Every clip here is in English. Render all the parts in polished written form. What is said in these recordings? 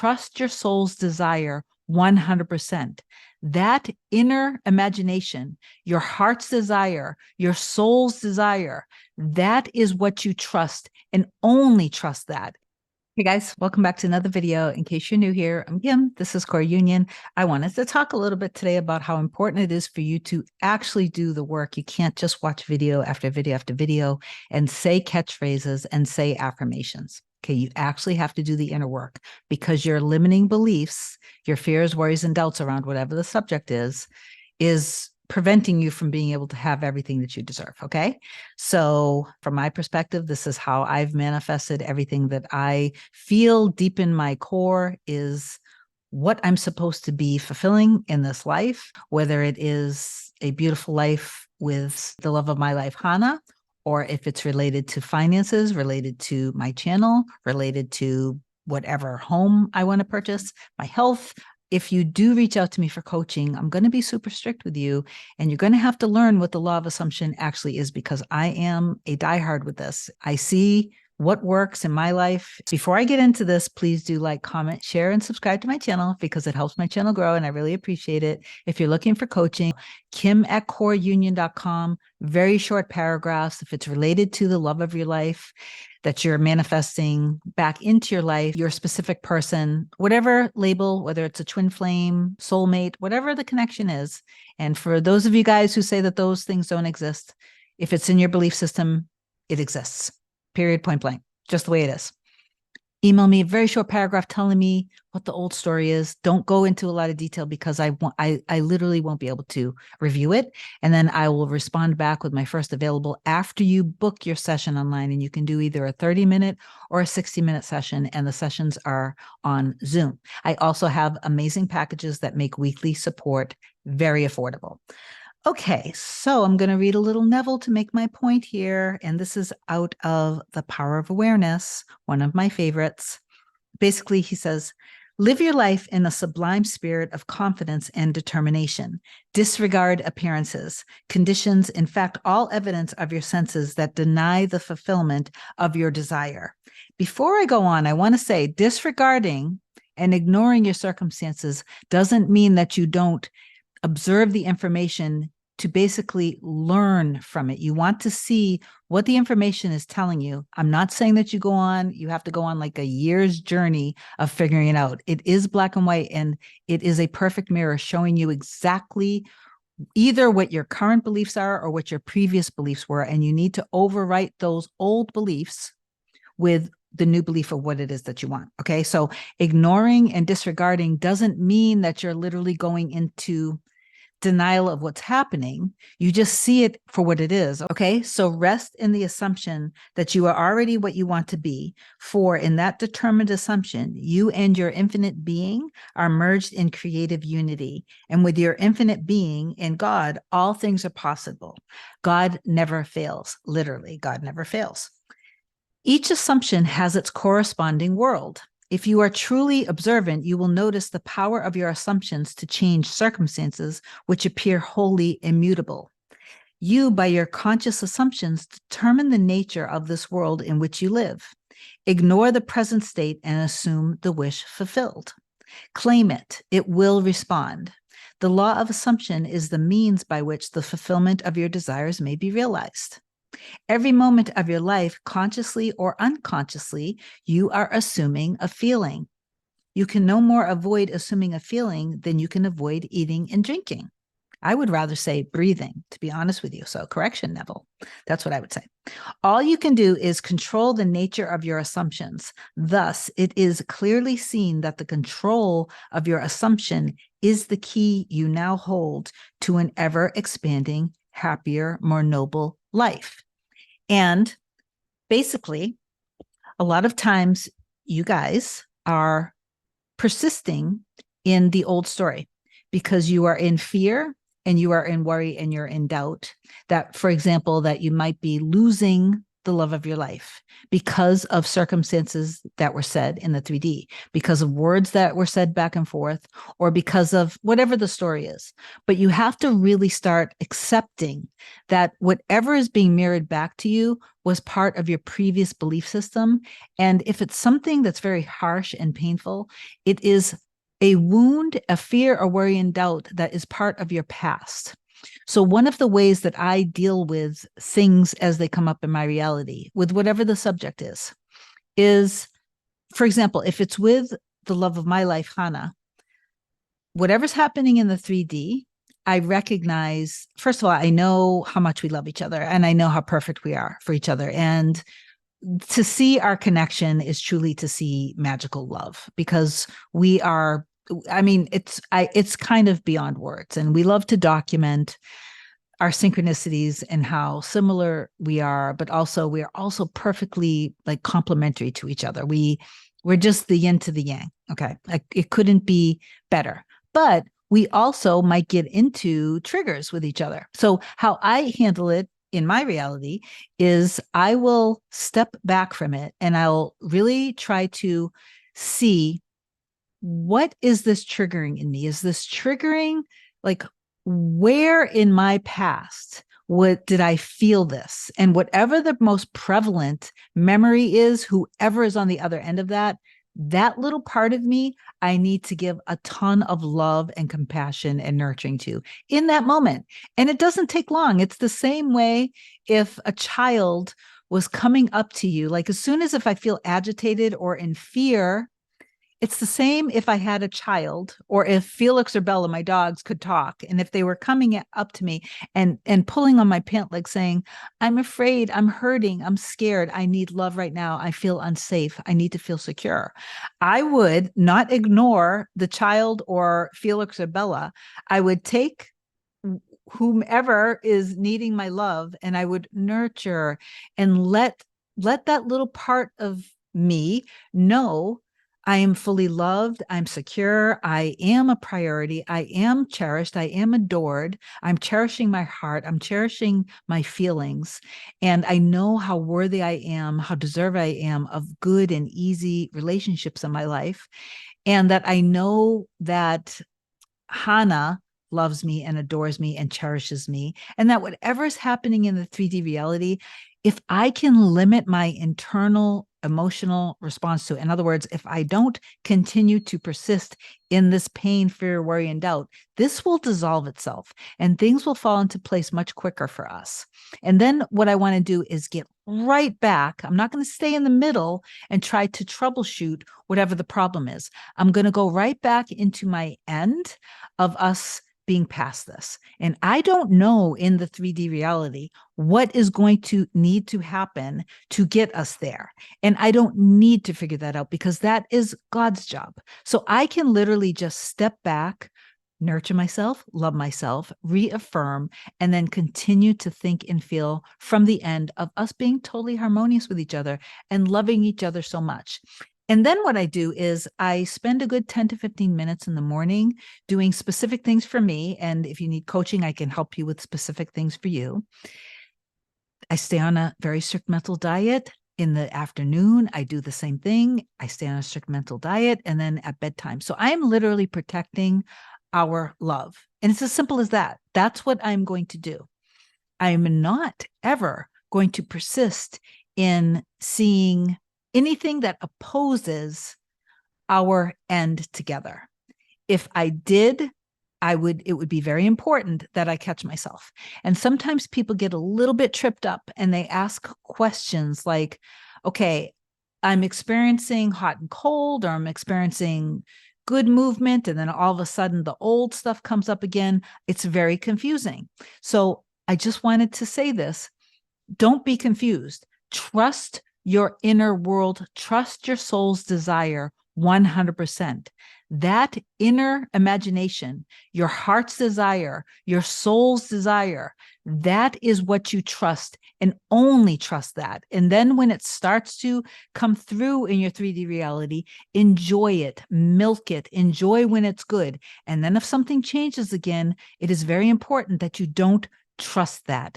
Trust your soul's desire 100%. That inner imagination, your heart's desire, your soul's desire, that is what you trust, and only trust that. Hey guys, welcome back to another video. In case you're new here, I'm Kim. This is Core Union. I wanted to talk a little bit today about how important it is for you to actually do the work. You can't just watch video after video after video and say catchphrases and say affirmations. Okay, you actually have to do the inner work, because your limiting beliefs, your fears, worries, and doubts around whatever the subject is preventing you from being able to have everything that you deserve. Okay. So from my perspective, this is how I've manifested everything that I feel deep in my core is what I'm supposed to be fulfilling in this life, whether it is a beautiful life with the love of my life, Hannah, or if it's related to finances, related to my channel, related to whatever home I want to purchase, my health. If you do reach out to me for coaching, I'm going to be super strict with you, and you're going to have to learn what the law of assumption actually is, because I am a diehard with this. I see what works in my life. Before I get into this, please do like, comment, share, and subscribe to my channel, because it helps my channel grow, and I really appreciate it. If you're looking for coaching, kim@coreunion.com, very short paragraphs. If it's related to the love of your life that you're manifesting back into your life, your specific person, whatever label, whether it's a twin flame, soulmate, whatever the connection is. And for those of you guys who say that those things don't exist, if it's in your belief system, it exists. Period, point blank, just the way it is. Email me a very short paragraph telling me what the old story is. Don't go into a lot of detail, because I literally won't be able to review it. And then I will respond back with my first available after you book your session online. And you can do either a 30-minute or a 60-minute session, and the sessions are on Zoom. I also have amazing packages that make weekly support very affordable. Okay, so I'm going to read a little Neville to make my point here. And this is out of The Power of Awareness, one of my favorites. Basically, he says, live your life in a sublime spirit of confidence and determination. Disregard appearances, conditions, in fact, all evidence of your senses that deny the fulfillment of your desire. Before I go on, I want to say disregarding and ignoring your circumstances doesn't mean that you don't observe the information to basically learn from it. You want to see what the information is telling you. I'm not saying that you have to go on like a year's journey of figuring it out. It is black and white, and it is a perfect mirror showing you exactly either what your current beliefs are or what your previous beliefs were. And you need to overwrite those old beliefs with the new belief of what it is that you want. Okay. So ignoring and disregarding doesn't mean that you're literally going into denial of what's happening. You just see it for what it is. Okay. So rest in the assumption that you are already what you want to be. For in that determined assumption, you and your infinite being are merged in creative unity. And with your infinite being in God, all things are possible. God never fails. Literally, God never fails. Each assumption has its corresponding world. If you are truly observant, you will notice the power of your assumptions to change circumstances which appear wholly immutable. You, by your conscious assumptions, determine the nature of this world in which you live. Ignore the present state and assume the wish fulfilled. Claim it. It will respond. The law of assumption is the means by which the fulfillment of your desires may be realized. Every moment of your life, consciously or unconsciously, you are assuming a feeling. You can no more avoid assuming a feeling than you can avoid eating and drinking. I would rather say breathing, to be honest with you. So correction, Neville. That's what I would say. All you can do is control the nature of your assumptions. Thus, it is clearly seen that the control of your assumption is the key you now hold to an ever-expanding, happier, more noble life. And basically, a lot of times you guys are persisting in the old story because you are in fear and you are in worry and you're in doubt that, for example, that you might be losing the love of your life because of circumstances that were said in the 3D, because of words that were said back and forth, or because of whatever the story is. But you have to really start accepting that whatever is being mirrored back to you was part of your previous belief system. And if it's something that's very harsh and painful, it is a wound, a fear, a worry, and doubt that is part of your past. So one of the ways that I deal with things as they come up in my reality, with whatever the subject is, for example, if it's with the love of my life, Hannah, whatever's happening in the 3D, I recognize, first of all, I know how much we love each other and I know how perfect we are for each other. And to see our connection is truly to see magical love, because we are, I mean, it's kind of beyond words. And we love to document our synchronicities and how similar we are, but also we are also perfectly like complementary to each other. We're just the yin to the yang. Okay. Like it couldn't be better. But we also might get into triggers with each other. So how I handle it in my reality is I will step back from it and I'll really try to see, what is this triggering in me? Is this triggering, like, where in my past what did I feel this? And whatever the most prevalent memory is, whoever is on the other end of that little part of me, I need to give a ton of love and compassion and nurturing to in that moment. And it doesn't take long. It's the same way if a child was coming up to you, like as soon as if I feel agitated or in fear, it's the same if I had a child, or if Felix or Bella, my dogs, could talk. And if they were coming up to me and pulling on my pant leg saying, I'm afraid, I'm hurting, I'm scared, I need love right now, I feel unsafe, I need to feel secure, I would not ignore the child or Felix or Bella. I would take whomever is needing my love and I would nurture and let that little part of me know I am fully loved. I'm secure. I am a priority. I am cherished. I am adored. I'm cherishing my heart. I'm cherishing my feelings. And I know how worthy I am, how deserved I am of good and easy relationships in my life. And that I know that Hannah loves me and adores me and cherishes me. And that whatever is happening in the 3D reality, if I can limit my internal emotional response to it, in other words, if I don't continue to persist in this pain, fear, worry, and doubt, this will dissolve itself and things will fall into place much quicker for us. And then what I want to do is get right back. I'm not going to stay in the middle and try to troubleshoot whatever the problem is. I'm going to go right back into my end of us being past this. And I don't know in the 3D reality what is going to need to happen to get us there. And I don't need to figure that out because that is God's job. So I can literally just step back, nurture myself, love myself, reaffirm, and then continue to think and feel from the end of us being totally harmonious with each other and loving each other so much. And then what I do is I spend a good 10 to 15 minutes in the morning doing specific things for me. And if you need coaching, I can help you with specific things for you. I stay on a very strict mental diet. In the afternoon, I do the same thing. I stay on a strict mental diet, and then at bedtime. So I'm literally protecting our love. And it's as simple as that. That's what I'm going to do. I'm not ever going to persist in seeing anything that opposes our end together. If I did, it would be very important that I catch myself. And sometimes people get a little bit tripped up and they ask questions like, okay, I'm experiencing hot and cold, or I'm experiencing good movement, and then all of a sudden the old stuff comes up again. It's very confusing. So I just wanted to say this. Don't be confused. Trust your inner world. Trust your soul's desire 100%. That inner imagination, your heart's desire, your soul's desire, that is what you trust, and only trust that. And then when it starts to come through in your 3D reality, enjoy it, milk it, enjoy when it's good. And then if something changes again, it is very important that you don't trust that.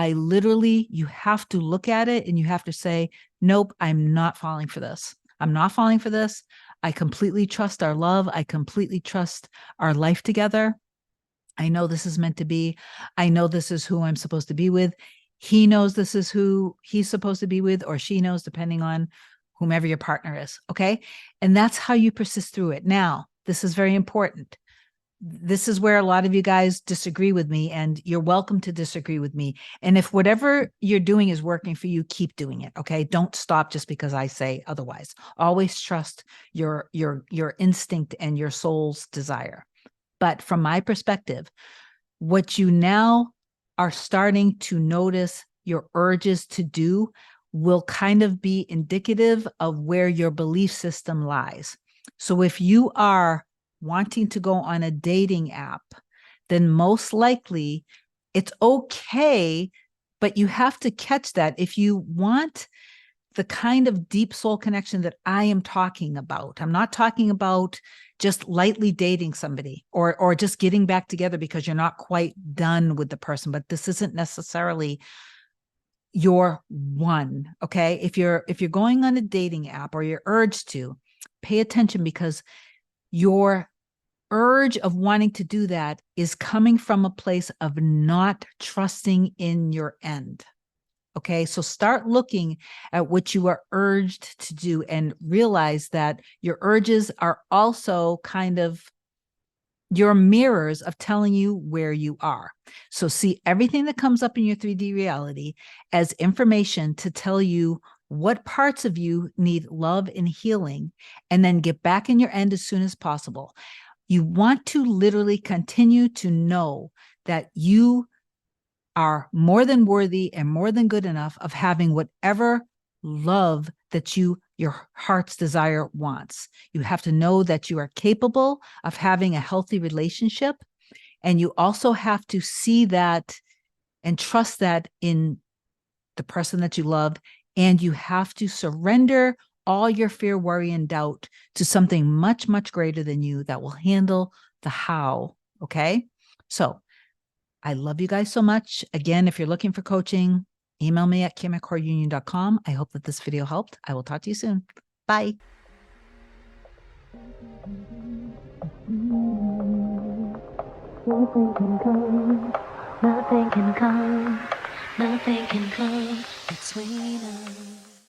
you have to look at it and you have to say, nope, I'm not falling for this. I'm not falling for this. I completely trust our love. I completely trust our life together. I know this is meant to be. I know this is who I'm supposed to be with. He knows this is who he's supposed to be with, or she knows, depending on whomever your partner is. Okay. And that's how you persist through it. Now, this is very important. This is where a lot of you guys disagree with me, and you're welcome to disagree with me. And if whatever you're doing is working for you, keep doing it. Okay. Don't stop just because I say otherwise. Always trust your instinct and your soul's desire. But from my perspective, what you now are starting to notice your urges to do will kind of be indicative of where your belief system lies. So if you are wanting to go on a dating app, then most likely it's okay, but you have to catch that. If you want the kind of deep soul connection that I am talking about, I'm not talking about just lightly dating somebody or just getting back together because you're not quite done with the person, but this isn't necessarily your one. Okay. If you're going on a dating app or you're urged to, pay attention, because your urge of wanting to do that is coming from a place of not trusting in your end. Okay, so start looking at what you are urged to do and realize that your urges are also kind of your mirrors of telling you where you are. So see everything that comes up in your 3D reality as information to tell you what parts of you need love and healing, and then get back in your end as soon as possible. You want to literally continue to know that you are more than worthy and more than good enough of having whatever love that your heart's desire wants. You have to know that you are capable of having a healthy relationship. And you also have to see that and trust that in the person that you love. And you have to surrender all your fear, worry, and doubt to something much, much greater than you that will handle the how. Okay. So I love you guys so much. Again, if you're looking for coaching, email me at kim@coreunion.com. I hope that this video helped. I will talk to you soon. Bye. Nothing can come between us.